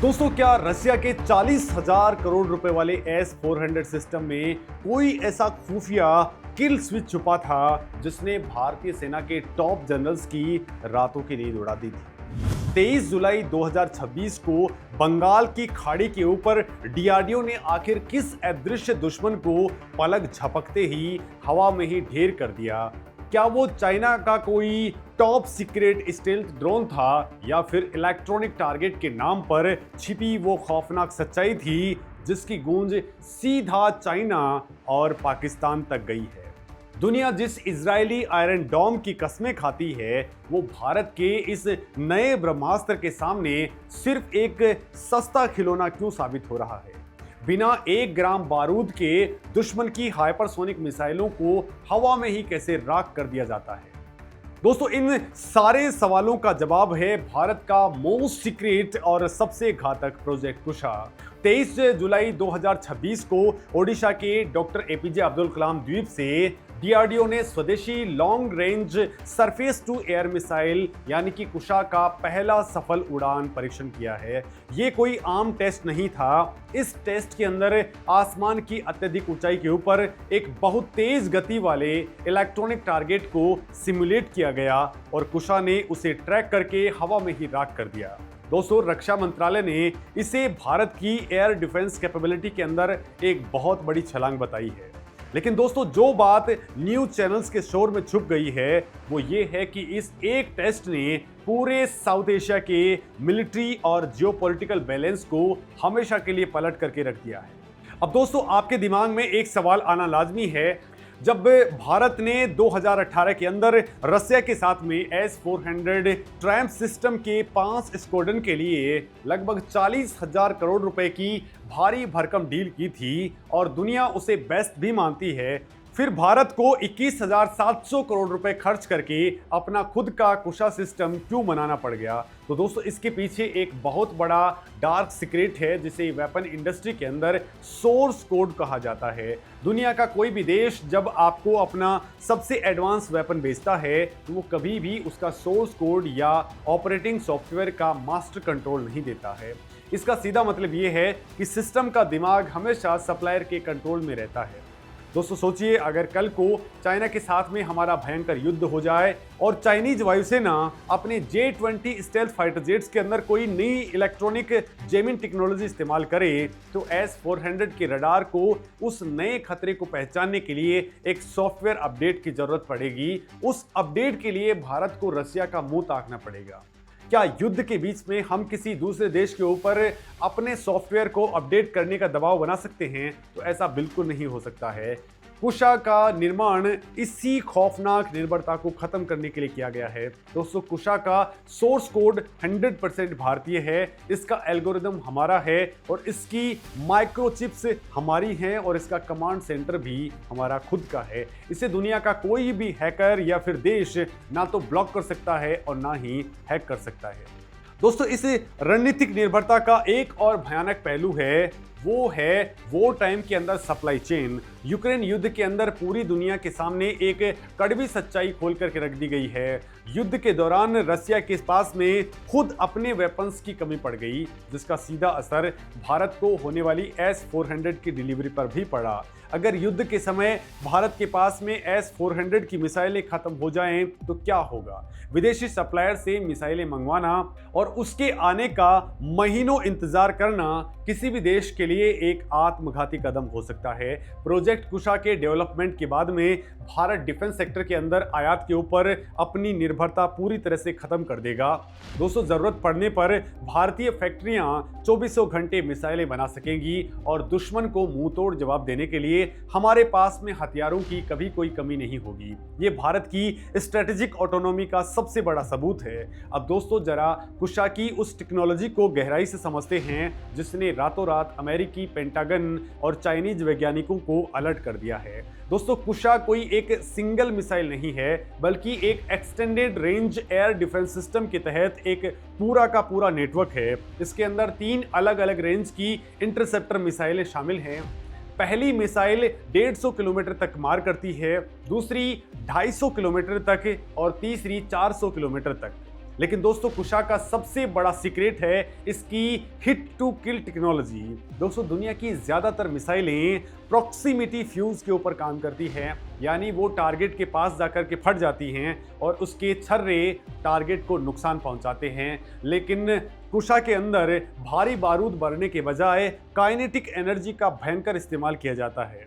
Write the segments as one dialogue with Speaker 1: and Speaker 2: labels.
Speaker 1: दोस्तों, क्या रशिया के 40,000 करोड़ रुपए वाले S-400 सिस्टम में कोई ऐसा खुफिया किल स्विच छुपा था जिसने भारतीय सेना के टॉप जनरल्स की रातों की नींद उड़ा दी थी? 23 जुलाई 2026 को बंगाल की खाड़ी के ऊपर डीआरडीओ ने आखिर किस अदृश्य दुश्मन को पलक झपकते ही हवा में ही ढेर कर दिया? क्या वो चाइना का कोई टॉप सीक्रेट स्टेल्थ ड्रोन था या फिर इलेक्ट्रॉनिक टारगेट के नाम पर छिपी वो खौफनाक सच्चाई थी जिसकी गूंज सीधा चाइना और पाकिस्तान तक गई है? दुनिया जिस इजरायली आयरन डोम की कस्में खाती है, वो भारत के इस नए ब्रह्मास्त्र के सामने सिर्फ एक सस्ता खिलौना क्यों साबित हो रहा है? बिना 1 ग्राम बारूद के दुश्मन की हाइपरसोनिक मिसाइलों को हवा में ही कैसे राख कर दिया जाता है? दोस्तों, इन सारे सवालों का जवाब है भारत का मोस्ट सीक्रेट और सबसे घातक प्रोजेक्ट कुशा। 23 जुलाई 2026 को ओडिशा के डॉक्टर एपीजे अब्दुल कलाम द्वीप से डीआरडीओ ने स्वदेशी long range surface to air missile यानी कि कुशा का पहला सफल उड़ान परीक्षण किया है। ये कोई आम टेस्ट नहीं था। इस टेस्ट के अंदर आसमान की अत्यधिक ऊंचाई के ऊपर एक बहुत तेज गति वाले इलेक्ट्रॉनिक टारगेट को सिमुलेट किया गया और कुशा ने उसे ट्रैक करके हवा में ही राख कर दिया। दोस्तों, रक्षा मंत्रालय ने इसे भारत की एयर डिफेंस कैपेबिलिटी के अंदर एक बहुत बड़ी छलांग बताई है। लेकिन दोस्तों, जो बात न्यूज चैनल्स के शोर में छुप गई है वो ये है कि इस एक टेस्ट ने पूरे साउथ एशिया के मिलिट्री और जियोपॉलिटिकल बैलेंस को हमेशा के लिए पलट करके रख दिया है। अब दोस्तों, आपके दिमाग में एक सवाल आना लाजमी है। जब भारत ने 2018 के अंदर रसिया के साथ में S-400 ट्रैम्प सिस्टम के 5 स्क्वाड्रन के लिए लगभग 40,000 करोड़ रुपए की भारी भरकम डील की थी और दुनिया उसे बेस्ट भी मानती है, फिर भारत को 21,700 करोड़ रुपए खर्च करके अपना खुद का कुशा सिस्टम क्यों बनाना पड़ गया? तो दोस्तों, इसके पीछे एक बहुत बड़ा डार्क सीक्रेट है जिसे वेपन इंडस्ट्री के अंदर सोर्स कोड कहा जाता है। दुनिया का कोई भी देश जब आपको अपना सबसे एडवांस वेपन बेचता है तो वो कभी भी उसका सोर्स कोड या ऑपरेटिंग सॉफ्टवेयर का मास्टर कंट्रोल नहीं देता है। इसका सीधा मतलब ये है कि सिस्टम का दिमाग हमेशा सप्लायर के कंट्रोल में रहता है। दोस्तों, सोचिए, अगर कल को चाइना के साथ में हमारा भयंकर युद्ध हो जाए और चाइनीज वायुसेना अपने J-20 स्टेल्थ फाइटर जेट्स के अंदर कोई नई इलेक्ट्रॉनिक जेमिंग टेक्नोलॉजी इस्तेमाल करे तो S-400 के रडार को उस नए खतरे को पहचानने के लिए एक सॉफ्टवेयर अपडेट की जरूरत पड़ेगी। उस अपडेट के लिए भारत को रसिया का मुंह ताकना पड़ेगा। क्या युद्ध के बीच में हम किसी दूसरे देश के ऊपर अपने सॉफ्टवेयर को अपडेट करने का दबाव बना सकते हैं? तो ऐसा बिल्कुल नहीं हो सकता है। कुशा का निर्माण इसी खौफनाक निर्भरता को खत्म करने के लिए किया गया है। दोस्तों, कुशा का सोर्स कोड 100% भारतीय है, इसका एल्गोरिदम हमारा है और इसकी माइक्रोचिप्स हमारी हैं और इसका कमांड सेंटर भी हमारा खुद का है। इसे दुनिया का कोई भी हैकर या फिर देश ना तो ब्लॉक कर सकता है और ना ही हैक कर सकता है। दोस्तों, इस रणनीतिक निर्भरता का एक और भयानक पहलू है, वो है वॉर टाइम के अंदर सप्लाई चेन। यूक्रेन युद्ध के अंदर पूरी दुनिया के सामने एक कड़वी सच्चाई खोल करके रख दी गई है। युद्ध के दौरान रसिया के पास में खुद अपने वेपन्स की कमी पड़ गई, जिसका सीधा असर भारत को होने वाली S-400 की डिलीवरी पर भी पड़ा। अगर युद्ध के समय भारत के पास में S-400 की मिसाइलें खत्म हो जाएं तो क्या होगा? विदेशी सप्लायर से मिसाइलें मंगवाना और उसके आने का महीनों इंतजार करना किसी भी देश के लिए एक आत्मघाती कदम हो सकता है। प्रोजेक्ट कुशा के डेवलपमेंट के बाद में भारत डिफेंस सेक्टर के अंदर आयात के ऊपर अपनी निर्भरता पूरी तरह से खत्म कर देगा। दोस्तों, जरूरत पड़ने पर भारतीय फैक्ट्रियां 24 घंटे मिसाइलें बना सकेंगी और दुश्मन को मुंहतोड़ जवाब देने के लिए हमारे पास में हथियारों की कभी कोई कमी नहीं होगी। ये भारत की स्ट्रेटेजिक ऑटोनॉमी का सबसे बड़ा सबूत है। अब दोस्तों, जरा कुशा की उस टेक्नोलॉजी को गहराई से समझते हैं जिसने रातों रात अमेरिकी पेंटागन और चाइनीज वैज्ञानिकों को अलर्ट कर दिया है। दोस्तों, कुशा कोई एक सिंगल मिसाइल नहीं है, बल्कि एक extended range air defence system के तहत एक पूरा का पूरा नेटवर्क है। इसके अंदर 3 अलग अलग रेंज की इंटरसेप्टर मिसाइलें शामिल हैं। पहली मिसाइल 150 किलोमीटर तक मार करती है, दूसरी 250 किलोमीटर तक और तीसरी 400 किलोमीटर तक। लेकिन दोस्तों कुशा का सबसे बड़ा सीक्रेट है इसकी हिट टू किल टेक्नोलॉजी। दोस्तों दुनिया की ज्यादातर मिसाइलें प्रॉक्सिमिटी फ्यूज के ऊपर काम करती हैं, यानी वो टारगेट के पास जाकर के फट जाती हैं और उसके छर्रे टारगेट को नुकसान पहुंचाते हैं। लेकिन कुशा के अंदर भारी बारूद भरने के बजाय काइनेटिक एनर्जी का भयंकर इस्तेमाल किया जाता है।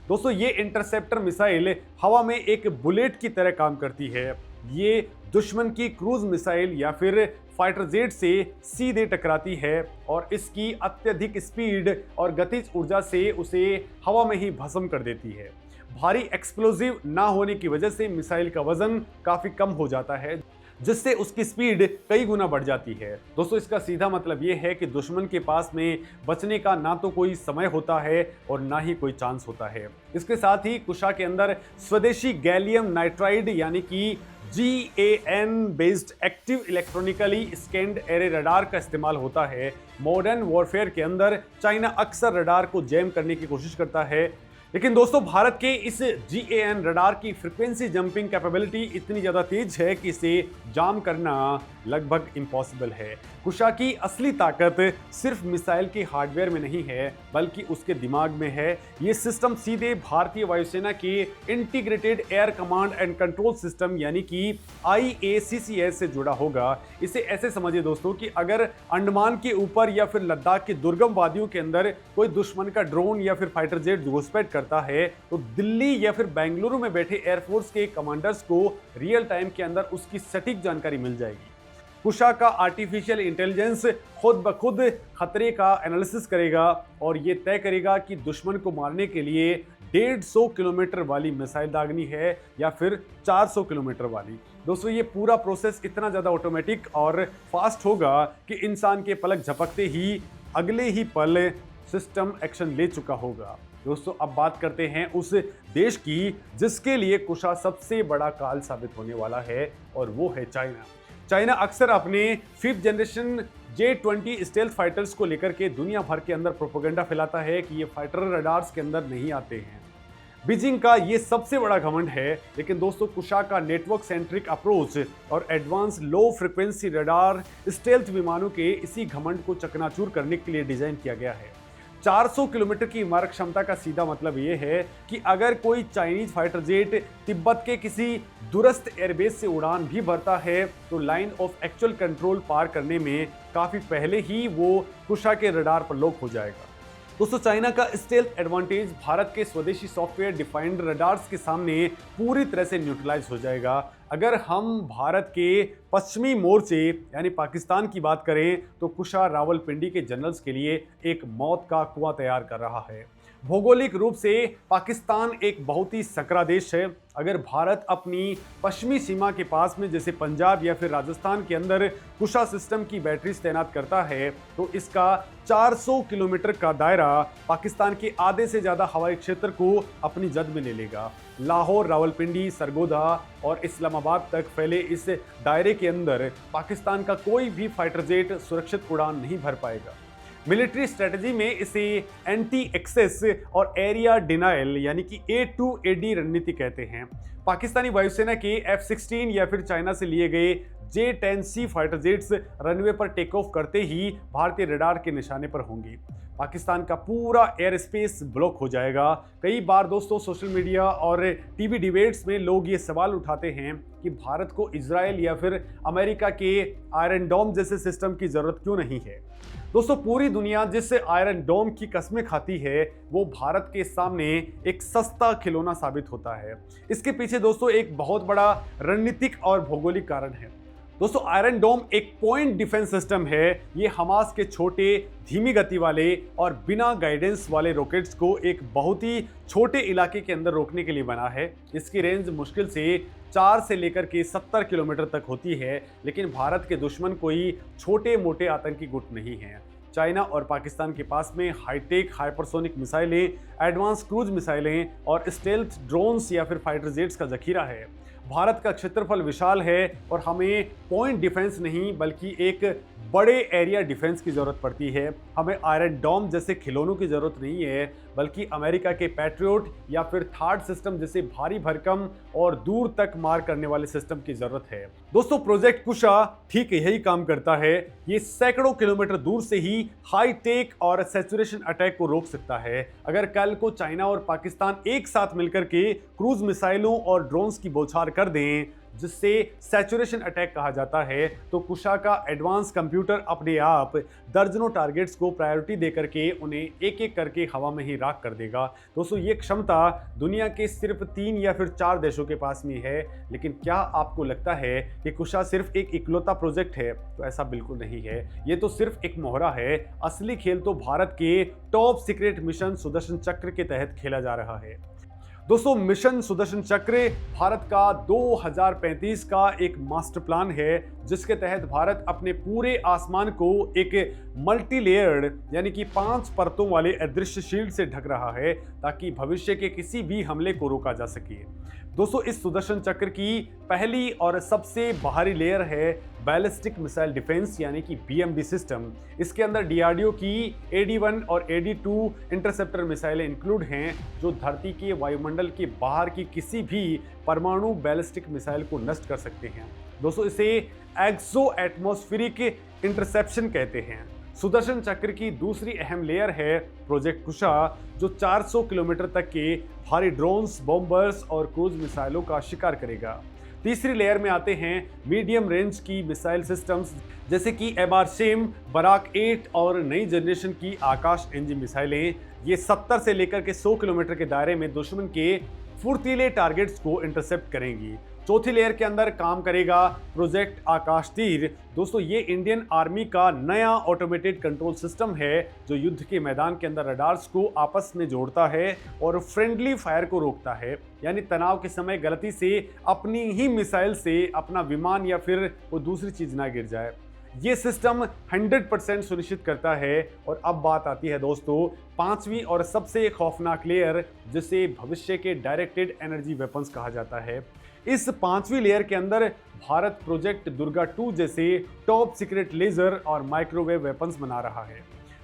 Speaker 1: दोस्तों ये इंटरसेप्टर मिसाइल हवा में एक बुलेट की तरह काम करती है। ये दुश्मन की क्रूज मिसाइल या फिर फाइटर जेट से सीधे टकराती है और इसकी अत्यधिक स्पीड और गतिज ऊर्जा से उसे हवा में ही भस्म कर देती है। भारी एक्सप्लोजिव ना होने की वजह से मिसाइल का वजन काफी कम हो जाता है, जिससे उसकी स्पीड कई गुना बढ़ जाती है। दोस्तों इसका सीधा मतलब ये है कि दुश्मन के पास में बचने का ना तो कोई समय होता है और ना ही कोई चांस होता है। इसके साथ ही कुशा के अंदर स्वदेशी गैलियम नाइट्राइड यानी कि GAN based active electronically scanned array radar का इस्तेमाल होता है। मॉडर्न वॉरफेयर के अंदर चाइना अक्सर रडार को जैम करने की कोशिश करता है, लेकिन दोस्तों भारत के इस GAN रडार की फ्रीक्वेंसी जंपिंग कैपेबिलिटी इतनी ज़्यादा तेज है कि इसे जाम करना लगभग इम्पॉसिबल है। कुशा की असली ताकत सिर्फ मिसाइल के हार्डवेयर में नहीं है बल्कि उसके दिमाग में है। ये सिस्टम सीधे भारतीय वायुसेना के integrated air command and control system यानी कि IACCS से जुड़ा होगा। इसे ऐसे समझिए दोस्तों कि अगर अंडमान के ऊपर या फिर लद्दाख के दुर्गम वादियों के अंदर कोई दुश्मन का ड्रोन या फिर फाइटर जेट घुसपैठ करता है तो दिल्ली या फिर बेंगलुरु में बैठे एयरफोर्स के कमांडर्स को रियल टाइम के अंदर उसकी सटीक जानकारी मिल जाएगी। कुशा का आर्टिफिशियल इंटेलिजेंस खुद ब खुद खतरे का एनालिसिस करेगा और ये तय करेगा कि दुश्मन को मारने के लिए 150 किलोमीटर वाली मिसाइल दागनी है या फिर 400 किलोमीटर वाली। दोस्तों ये पूरा प्रोसेस इतना ज़्यादा ऑटोमेटिक और फास्ट होगा कि इंसान के पलक झपकते ही अगले ही पल सिस्टम एक्शन ले चुका होगा। दोस्तों अब बात करते हैं उस देश की जिसके लिए कुशा सबसे बड़ा काल साबित होने वाला है और वो है चाइना। चाइना अक्सर अपने 5th generation J-20 stealth fighters को लेकर के दुनिया भर के अंदर प्रोपेगेंडा फैलाता है कि ये फाइटर रडार्स के अंदर नहीं आते हैं। बीजिंग का ये सबसे बड़ा घमंड है, लेकिन दोस्तों कुशा का नेटवर्क सेंट्रिक अप्रोच और advance low frequency radar stealth विमानों के इसी घमंड को चकनाचूर करने के लिए डिजाइन किया गया है। 400 किलोमीटर की मारक क्षमता का सीधा मतलब ये है कि अगर कोई चाइनीज फाइटर जेट तिब्बत के किसी दूरस्थ एयरबेस से उड़ान भी भरता है तो लाइन ऑफ एक्चुअल कंट्रोल पार करने में काफी पहले ही वो कुशा के रडार पर लॉक हो जाएगा। दोस्तों चाइना का स्टेल्थ एडवांटेज भारत के स्वदेशी सॉफ्टवेयर डिफाइंड रडार्स के सामने पूरी तरह से न्यूट्रलाइज हो जाएगा। अगर हम भारत के पश्चिमी मोर्चे यानी पाकिस्तान की बात करें तो कुशा रावलपिंडी के जनरल्स के लिए एक मौत का कुआं तैयार कर रहा है। भौगोलिक रूप से पाकिस्तान एक बहुत ही सकरा देश है। अगर भारत अपनी पश्चिमी सीमा के पास में जैसे पंजाब या फिर राजस्थान के अंदर कुशा सिस्टम की बैटरीज तैनात करता है तो इसका 400 किलोमीटर का दायरा पाकिस्तान के आधे से ज़्यादा हवाई क्षेत्र को अपनी जद में ले लेगा। लाहौर, रावलपिंडी, सरगोधा और इस्लामाबाद तक फैले इस दायरे के अंदर पाकिस्तान का कोई भी फाइटर जेट सुरक्षित उड़ान नहीं भर पाएगा। मिलिट्री स्ट्रेटजी में इसे एंटी एक्सेस और एरिया डिनाइल यानी कि A2AD रणनीति कहते हैं। पाकिस्तानी वायुसेना के F-16 या फिर चाइना से लिए गए J-10C फाइटर जेट्स रनवे पर टेक ऑफ करते ही भारतीय रडार के निशाने पर होंगे। पाकिस्तान का पूरा एयर स्पेस ब्लॉक हो जाएगा। कई बार दोस्तों सोशल मीडिया और टीवी डिबेट्स में लोग ये सवाल उठाते हैं कि भारत को इजराइल या फिर अमेरिका के आयरन डोम जैसे सिस्टम की जरूरत क्यों नहीं है। दोस्तों पूरी दुनिया जिस आयरन डोम की कस्में खाती है वो भारत के सामने एक सस्ता खिलौना साबित होता है। इसके पीछे दोस्तों एक बहुत बड़ा रणनीतिक और भौगोलिक कारण है। दोस्तों आयरन डोम एक पॉइंट डिफेंस सिस्टम है। ये हमास के छोटे, धीमी गति वाले और बिना गाइडेंस वाले रॉकेट्स को एक बहुत ही छोटे इलाके के अंदर रोकने के लिए बना है। इसकी रेंज मुश्किल से 4 से लेकर के 70 किलोमीटर तक होती है, लेकिन भारत के दुश्मन कोई छोटे मोटे आतंकी गुट नहीं हैं। चाइना और पाकिस्तान के पास में हाईटेक हाइपरसोनिक मिसाइलें, एडवांस क्रूज मिसाइलें और स्टेल्थ ड्रोन्स या फिर फाइटर जेट्स का जखीरा है। भारत का क्षेत्रफल विशाल है और हमें पॉइंट डिफेंस नहीं बल्कि एक बड़े एरिया डिफेंस की जरूरत पड़ती है। हमें आयरन डोम जैसे खिलौनों की जरूरत नहीं है, बल्कि अमेरिका के पैट्रियोट या फिर थार्ड सिस्टम जैसे भारी भरकम और दूर तक मार करने वाले सिस्टम की जरूरत है। दोस्तों, प्रोजेक्ट कुशा ठीक यही काम करता है। ये सैकड़ों किलोमीटर दूर से ही हाई टेक और सैचुरेशन अटैक को रोक सकता है। अगर कल को चाइना और पाकिस्तान एक साथ मिलकर के क्रूज मिसाइलों और ड्रोन्स की बौछार कर दें, जिससे सैचुरेशन अटैक कहा जाता है, तो कुशा का एडवांस कंप्यूटर अपने आप दर्जनों टारगेट्स को प्रायोरिटी देकर के उन्हें एक एक करके हवा में ही राख कर देगा। दोस्तों, ये क्षमता दुनिया के सिर्फ 3 या फिर 4 देशों के पास में है। लेकिन क्या आपको लगता है कि कुशा सिर्फ एक इकलौता प्रोजेक्ट है? तो ऐसा बिल्कुल नहीं है। ये तो सिर्फ एक मोहरा है। असली खेल तो भारत के टॉप सीक्रेट मिशन सुदर्शन चक्र के तहत खेला जा रहा है। दोस्तों, मिशन सुदर्शन चक्र भारत का 2035 का एक मास्टर प्लान है, जिसके तहत भारत अपने पूरे आसमान को एक मल्टी लेयर्ड यानी कि 5 परतों वाले अदृश्य शील्ड से ढक रहा है, ताकि भविष्य के किसी भी हमले को रोका जा सके। दोस्तों, इस सुदर्शन चक्र की पहली और सबसे बाहरी लेयर है बैलिस्टिक मिसाइल डिफेंस यानी कि BMD सिस्टम। इसके अंदर DRDO की AD-1 और AD-2 इंटरसेप्टर मिसाइलें इंक्लूड हैं, जो धरती के वायुमंडल के बाहर की किसी भी परमाणु बैलिस्टिक मिसाइल को नष्ट कर सकते हैं। दोस्तों, इसे एक्सो एटमॉस्फेरिक इंटरसेप्शन कहते हैं। सुदर्शन चक्र की दूसरी अहम लेयर है प्रोजेक्ट कुशा, जो 400 किलोमीटर तक के भारी ड्रोन्स, बॉम्बर्स और क्रूज मिसाइलों का शिकार करेगा। तीसरी लेयर में आते हैं मीडियम रेंज की मिसाइल सिस्टम्स, जैसे कि MRSAM, बराक 8 और नई जनरेशन की आकाश एनजी मिसाइलें। ये 70 से लेकर के 100 किलोमीटर के दायरे में दुश्मन के फुर्तीले टारगेट्स को इंटरसेप्ट करेंगी। चौथी लेयर के अंदर काम करेगा प्रोजेक्ट आकाश तीर। दोस्तों, ये इंडियन आर्मी का नया ऑटोमेटेड कंट्रोल सिस्टम है, जो युद्ध के मैदान के अंदर रडार्स को आपस में जोड़ता है और फ्रेंडली फायर को रोकता है। यानी तनाव के समय गलती से अपनी ही मिसाइल से अपना विमान या फिर वो दूसरी चीज ना गिर जाए। ये सिस्टम 100% सुनिश्चित करता है। और अब बात आती है दोस्तों 5वीं और सबसे खौफनाक लेयर, जिसे भविष्य के डायरेक्टेड एनर्जी वेपन्स कहा जाता है। इस 5वीं लेयर के अंदर भारत प्रोजेक्ट दुर्गा 2 जैसे टॉप सीक्रेट लेजर और माइक्रोवेव वेपन्स बना रहा है।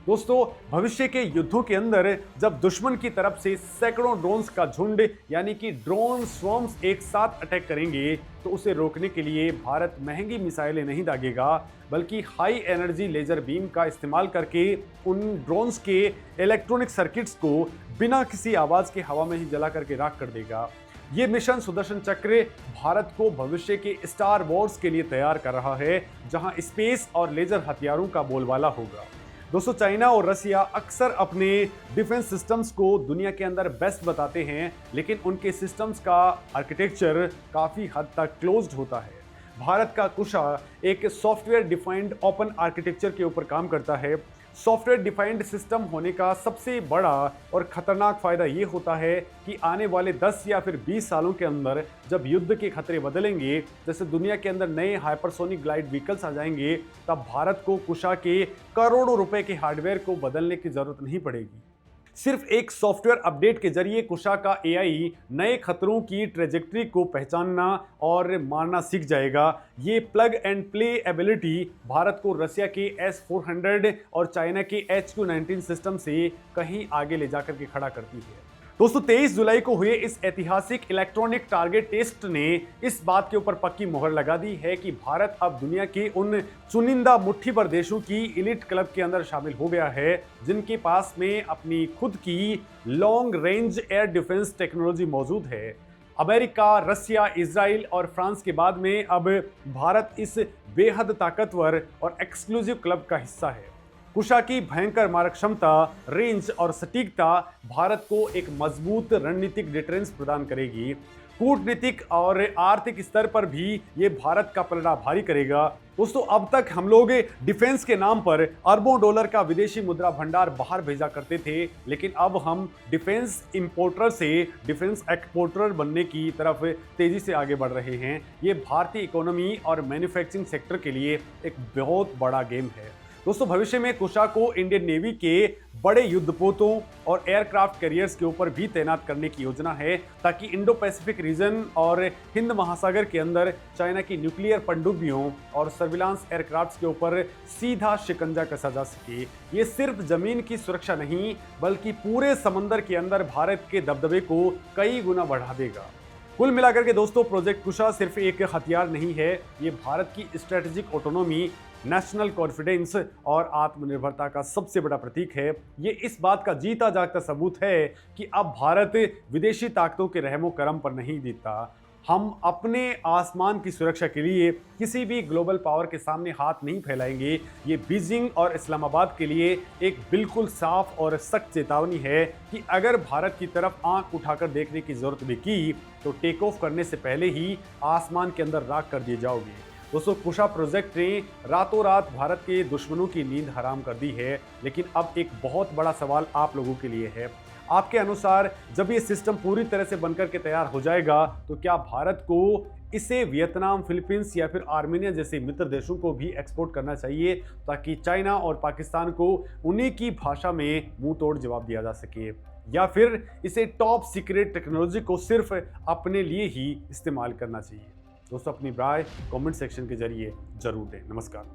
Speaker 1: दोस्तों, भविष्य के युद्धों के अंदर जब दुश्मन की तरफ से सैकड़ों ड्रोन्स का झुंड यानी कि ड्रोन स्वॉर्म्स एक साथ अटैक करेंगे, तो उसे रोकने के लिए भारत महंगी मिसाइलें नहीं दागेगा, बल्कि हाई एनर्जी लेजर बीम का इस्तेमाल करके उन ड्रोन्स के इलेक्ट्रॉनिक सर्किट्स को बिना किसी आवाज के हवा में ही जला करके राख कर देगा। ये मिशन सुदर्शन चक्र भारत को भविष्य के स्टार वॉर्स के लिए तैयार कर रहा है, जहां स्पेस और लेजर हथियारों का बोलबाला होगा। दोस्तों, चाइना और रसिया अक्सर अपने डिफेंस सिस्टम्स को दुनिया के अंदर बेस्ट बताते हैं, लेकिन उनके सिस्टम्स का आर्किटेक्चर काफ़ी हद तक क्लोज्ड होता है। भारत का कुशा एक सॉफ्टवेयर डिफाइंड ओपन आर्किटेक्चर के ऊपर काम करता है। सॉफ्टवेयर डिफाइंड सिस्टम होने का सबसे बड़ा और खतरनाक फायदा ये होता है कि आने वाले 10 या फिर 20 सालों के अंदर जब युद्ध के खतरे बदलेंगे, जैसे दुनिया के अंदर नए हाइपरसोनिक ग्लाइड व्हीकल्स आ जाएंगे, तब भारत को कुशा के करोड़ों रुपए के हार्डवेयर को बदलने की जरूरत नहीं पड़ेगी। सिर्फ एक सॉफ्टवेयर अपडेट के जरिए कुशा का AI नए खतरों की ट्रेजेक्ट्री को पहचानना और मारना सीख जाएगा। ये plug and play ability Bharat को रसिया के S-400 और चाइना के HQ-19 सिस्टम से कहीं आगे ले जाकर के खड़ा करती है। दोस्तों, 23 जुलाई को हुए इस ऐतिहासिक इलेक्ट्रॉनिक टारगेट टेस्ट ने इस बात के ऊपर पक्की मोहर लगा दी है कि भारत अब दुनिया के उन चुनिंदा मुट्ठी भर देशों की एलिट क्लब के अंदर शामिल हो गया है, जिनके पास में अपनी खुद की long range air defence technology मौजूद है। अमेरिका, रसिया, इजराइल और फ्रांस के बाद में अब भारत इस बेहद ताकतवर और एक्सक्लूसिव क्लब का हिस्सा है। कुशा की भयंकर मारक क्षमता, रेंज और सटीकता भारत को एक मजबूत रणनीतिक डिटरेंस प्रदान करेगी। कूटनीतिक और आर्थिक स्तर पर भी ये भारत का पलड़ा भारी करेगा। दोस्तों, अब तक हम लोग डिफेंस के नाम पर अरबों डॉलर का विदेशी मुद्रा भंडार बाहर भेजा करते थे, लेकिन अब हम डिफेंस इंपोर्टर से डिफेंस एक्सपोर्टर बनने की तरफ तेजी से आगे बढ़ रहे हैं। ये भारतीय इकोनॉमी और मैन्युफैक्चरिंग सेक्टर के लिए एक बहुत बड़ा गेम है। दोस्तों, भविष्य में कुशा को इंडियन नेवी के बड़े युद्धपोतों और एयरक्राफ्ट कैरियर्स के ऊपर भी तैनात करने की योजना है, ताकि इंडो पैसिफिक रीजन और हिंद महासागर के अंदर चाइना की न्यूक्लियर पनडुब्बियों और सर्विलांस एयरक्राफ्ट के ऊपर सीधा शिकंजा कसा जा सके। ये सिर्फ जमीन की सुरक्षा नहीं, बल्कि पूरे समंदर के अंदर भारत के दबदबे को कई गुना बढ़ा देगा। कुल मिलाकर के दोस्तों, प्रोजेक्ट कुशा सिर्फ एक हथियार नहीं है, ये भारत की स्ट्रेटेजिक ऑटोनॉमी, नेशनल कॉन्फिडेंस और आत्मनिर्भरता का सबसे बड़ा प्रतीक है। ये इस बात का जीता जागता सबूत है कि अब भारत विदेशी ताकतों के रहमो करम पर नहीं जीतता। हम अपने आसमान की सुरक्षा के लिए किसी भी ग्लोबल पावर के सामने हाथ नहीं फैलाएंगे। ये बीजिंग और इस्लामाबाद के लिए एक बिल्कुल साफ और सख्त चेतावनी है कि अगर भारत की तरफ आंख उठाकर देखने की जरूरत भी की तो टेक ऑफ करने से पहले ही आसमान के अंदर राख कर दिए जाओगे। दोस्तों, कुशा प्रोजेक्ट ने रातों रात भारत के दुश्मनों की नींद हराम कर दी है, लेकिन अब एक बहुत बड़ा सवाल आप लोगों के लिए है। आपके अनुसार जब ये सिस्टम पूरी तरह से बनकर के तैयार हो जाएगा तो क्या भारत को इसे वियतनाम, फिलीपींस या फिर आर्मेनिया जैसे मित्र देशों को भी एक्सपोर्ट करना चाहिए, ताकि चाइना और पाकिस्तान को उन्हीं की भाषा में मुंह तोड़ जवाब दिया जा सके, या फिर इसे टॉप सीक्रेट टेक्नोलॉजी को सिर्फ अपने लिए ही इस्तेमाल करना चाहिए? दोस्तों, अपनी राय कमेंट सेक्शन के जरिए जरूर दें। नमस्कार।